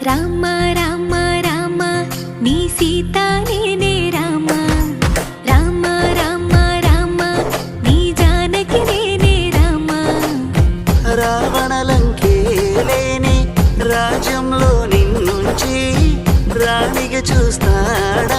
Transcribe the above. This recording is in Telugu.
రామ రామ రామ నీ సీత నేనే రామ రామ రామ రామ నీ జానకి నేనే రామ రావణలంకే లేని రాజ్యంలో నిన్నుంచి రాణిగా చూస్తాడా